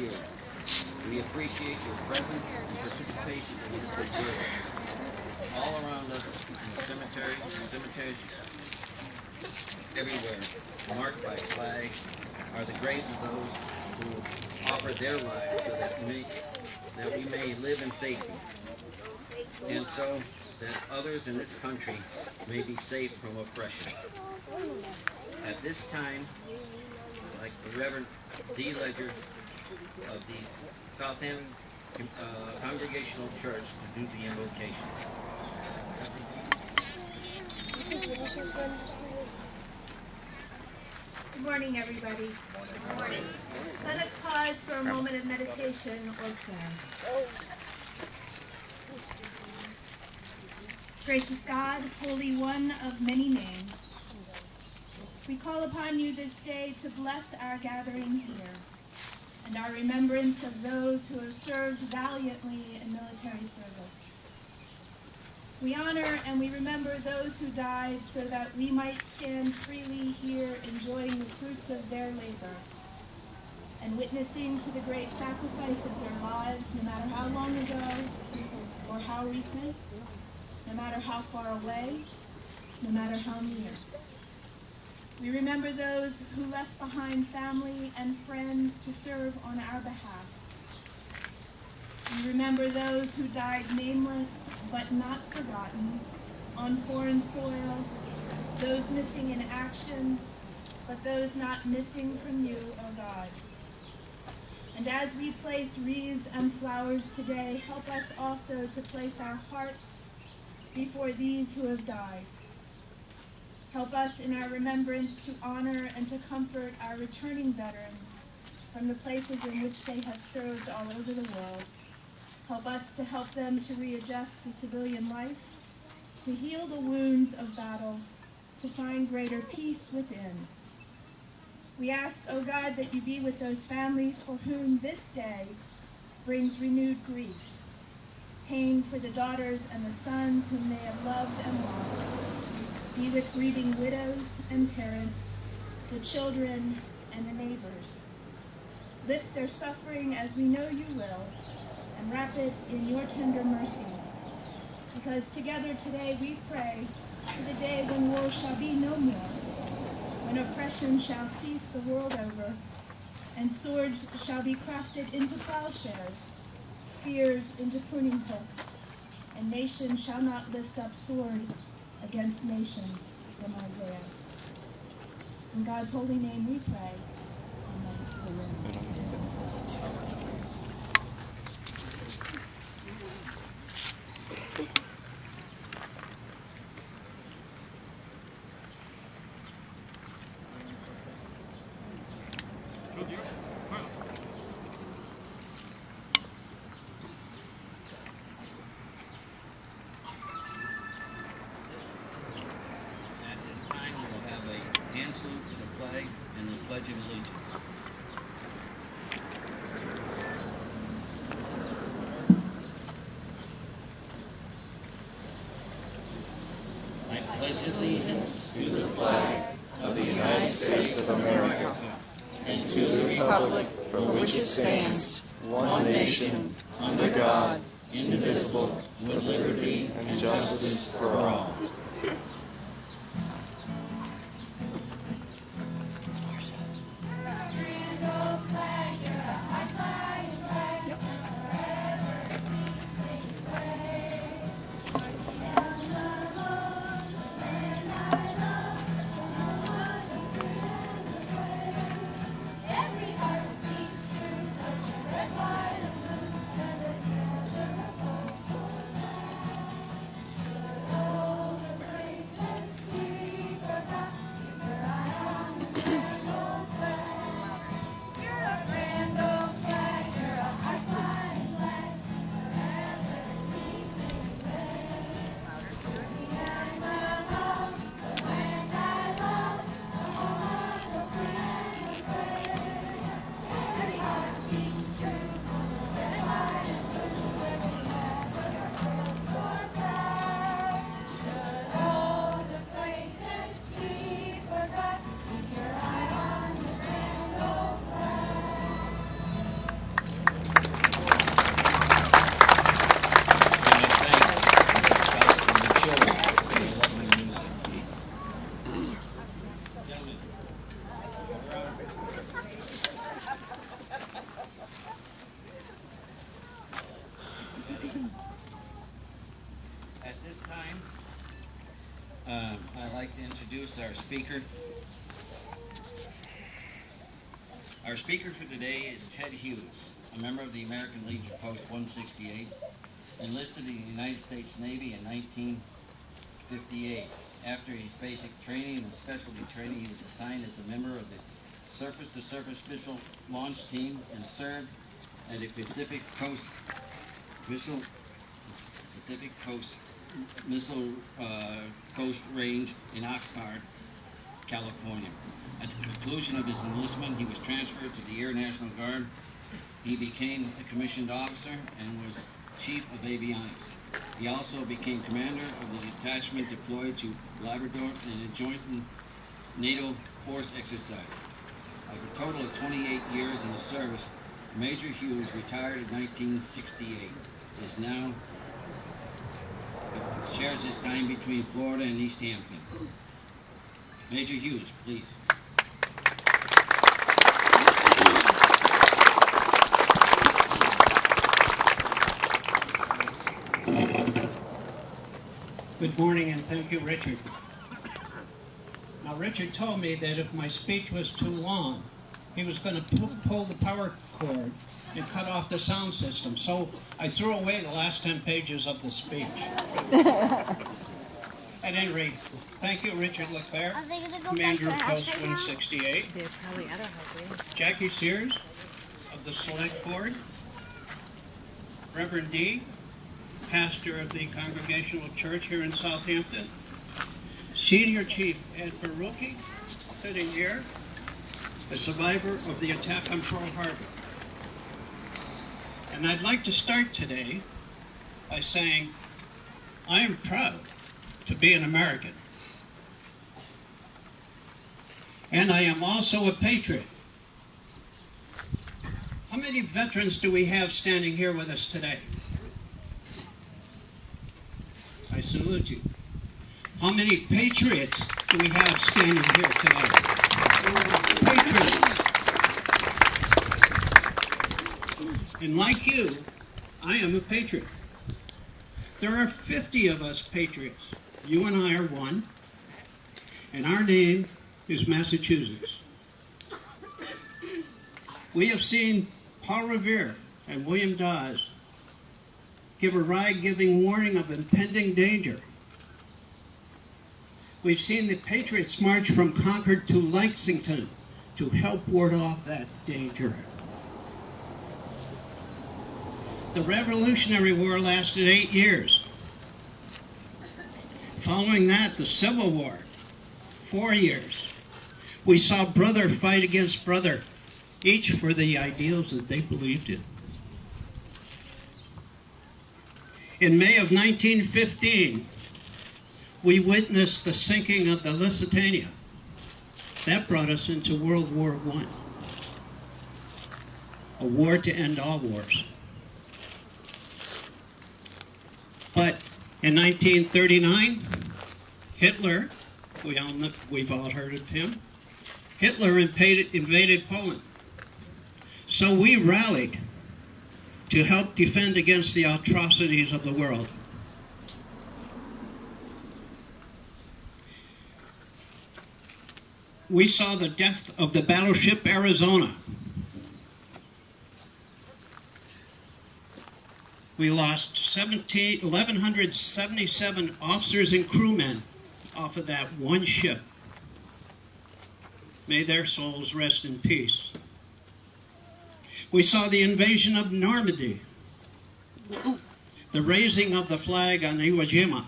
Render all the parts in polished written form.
year. We appreciate your presence and participation in this good deed. All around us in the cemeteries everywhere, marked by flags, are the graves of those who offer their lives so that we may live in safety, and so that others in this country may be safe from oppression. At this time, like the Reverend D. Ledger of the Southampton Congregational Church to do the invocation. Good morning, everybody. Good morning. Let us pause for a moment of meditation or prayer. Gracious God, Holy One of many names, we call upon you this day to bless our gathering here and our remembrance of those who have served valiantly in military service. We honor and we remember those who died so that we might stand freely here enjoying the fruits of their labor and witnessing to the great sacrifice of their lives, no matter how long ago or how recent, no matter how far away, no matter how near. We remember those who left behind family and friends to serve on our behalf. We remember those who died nameless but not forgotten on foreign soil, those missing in action, but those not missing from you, O God. And as we place wreaths and flowers today, help us also to place our hearts before these who have died. Help us in our remembrance to honor and to comfort our returning veterans from the places in which they have served all over the world. Help us to help them to readjust to civilian life, to heal the wounds of battle, to find greater peace within. We ask, O God, that you be with those families for whom this day brings renewed grief, pain for the daughters and the sons whom they have loved and lost. Be with grieving widows and parents, the children and the neighbors. Lift their suffering as we know you will, and wrap it in your tender mercy. Because together today we pray for the day when war shall be no more, when oppression shall cease the world over, and swords shall be crafted into plowshares, spears into pruning hooks, and nation shall not lift up sword against nation, from Isaiah. In God's holy name we pray. Amen. Hand salute to the flag and the Pledge of Allegiance. I pledge allegiance to the flag of the United States of America and to the republic for which it stands, one nation, under God, indivisible, with liberty and justice for all. introduce our speaker. Our speaker for today is Ted Hughes, a member of the American Legion Post 168, enlisted in the United States Navy in 1958. After his basic training and specialty training, he was assigned as a member of the Surface-to-Surface Missile Launch Team and served at the Pacific Coast Missile Coast Range in Oxnard, California. At the conclusion of his enlistment, he was transferred to the Air National Guard. He became a commissioned officer and was Chief of Avionics. He also became commander of the detachment deployed to Labrador in a joint NATO force exercise. After a total of 28 years in the service, Major Hughes retired in 1968. Is now shares his time between Florida and East Hampton. Major Hughes, please. Good morning, and thank you, Richard. Now, Richard told me that if my speech was too long, he was going to pull the power cord and cut off the sound system. So I threw away the last 10 pages of the speech. At any rate, thank you, Richard Leclerc, Commander of Post 168. Jackie Sears of the Select Board. Reverend D., pastor of the Congregational Church here in Southampton. Senior Chief Ed Barucki, sitting here, a survivor of the attack on Pearl Harbor. And I'd like to start today by saying I am proud to be an American. And I am also a patriot. How many veterans do we have standing here with us today? I salute you. How many patriots do we have standing here today? Patriots. And like you, I am a patriot. There are 50 of us patriots. You and I are one, and our name is Massachusetts. We have seen Paul Revere and William Dawes give a ride giving warning of impending danger. We've seen the Patriots march from Concord to Lexington to help ward off that danger. The Revolutionary War lasted 8 years. Following that, the Civil War, 4 years. We saw brother fight against brother, each for the ideals that they believed in. In May of 1915, we witnessed the sinking of the Lusitania. That brought us into World War I, a war to end all wars. But in 1939, Hitler, we've all heard of him, Hitler invaded Poland. So we rallied to help defend against the atrocities of the world. We saw the death of the battleship Arizona. We lost 1,177 officers and crewmen off of that one ship. May their souls rest in peace. We saw the invasion of Normandy, the raising of the flag on Iwo Jima.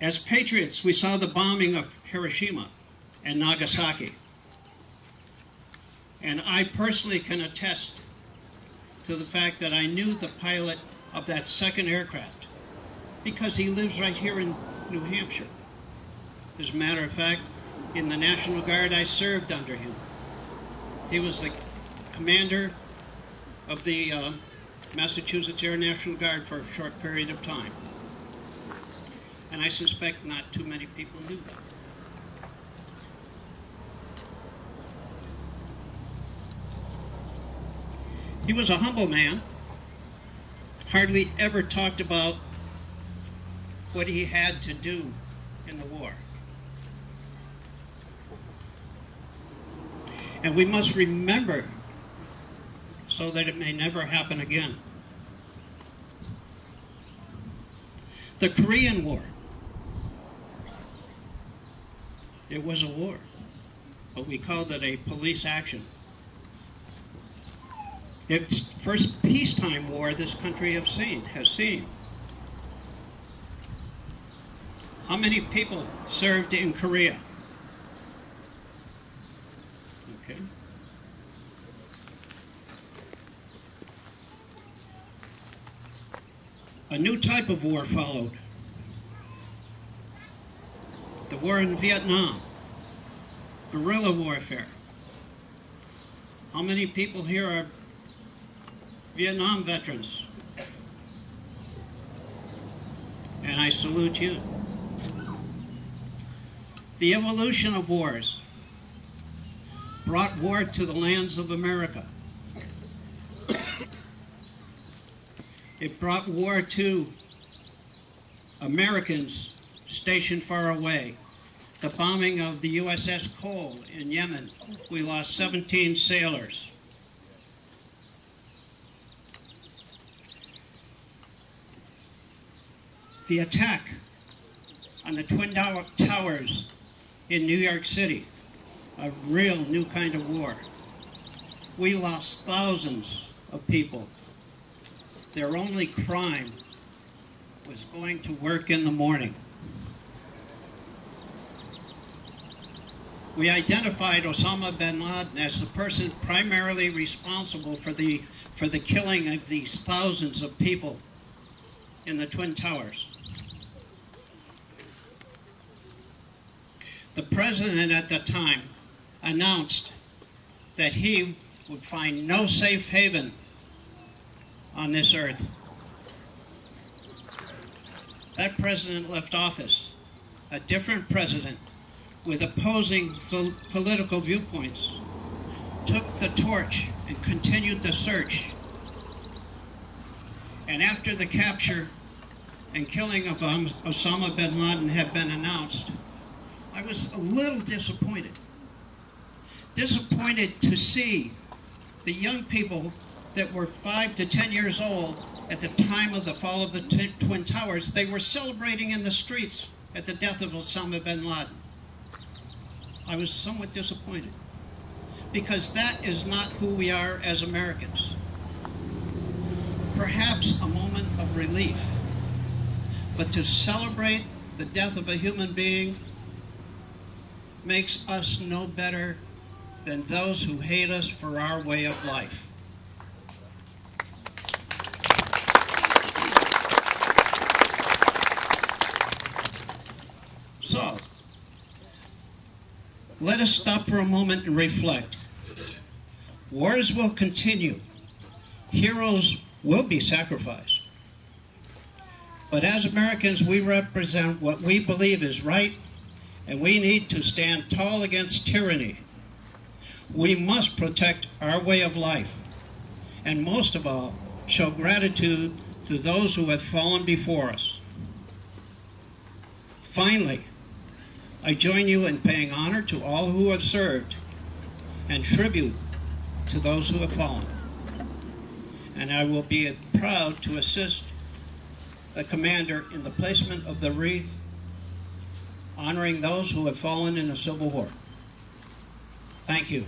As patriots, we saw the bombing of Hiroshima and Nagasaki. And I personally can attest to the fact that I knew the pilot of that second aircraft because he lives right here in New Hampshire. As a matter of fact, in the National Guard, I served under him. He was the commander of the Massachusetts Air National Guard for a short period of time. And I suspect not too many people knew that. He was a humble man, hardly ever talked about what he had to do in the war. And we must remember so that it may never happen again. The Korean War. It was a war, but we called it a police action. It's the first peacetime war this country has seen. How many people served in Korea? Okay. A new type of war followed. The war in Vietnam, guerrilla warfare. How many people here are Vietnam veterans? And I salute you. The evolution of wars brought war to the lands of America. It brought war to Americans stationed far away. The bombing of the USS Cole in Yemen, we lost 17 sailors. The attack on the Twin Towers in New York City, a real new kind of war. We lost thousands of people. Their only crime was going to work in the morning. We identified Osama bin Laden as the person primarily responsible for the killing of these thousands of people in the Twin Towers. The president at the time announced that he would find no safe haven on this earth. That president left office. A different president with opposing political viewpoints took the torch and continued the search. And after the capture and killing of Osama bin Laden had been announced, I was a little disappointed. Disappointed to see the young people that were 5 to 10 years old at the time of the fall of the Twin Towers. They were celebrating in the streets at the death of Osama bin Laden. I was somewhat disappointed because that is not who we are as Americans. Perhaps a moment of relief, but to celebrate the death of a human being makes us no better than those who hate us for our way of life. So, let us stop for a moment and reflect. Wars will continue. Heroes will be sacrificed. But as Americans, we represent what we believe is right, and we need to stand tall against tyranny. We must protect our way of life, and most of all, show gratitude to those who have fallen before us. Finally, I join you in paying honor to all who have served and tribute to those who have fallen. And I will be proud to assist the commander in the placement of the wreath, honoring those who have fallen in the Civil War. Thank you.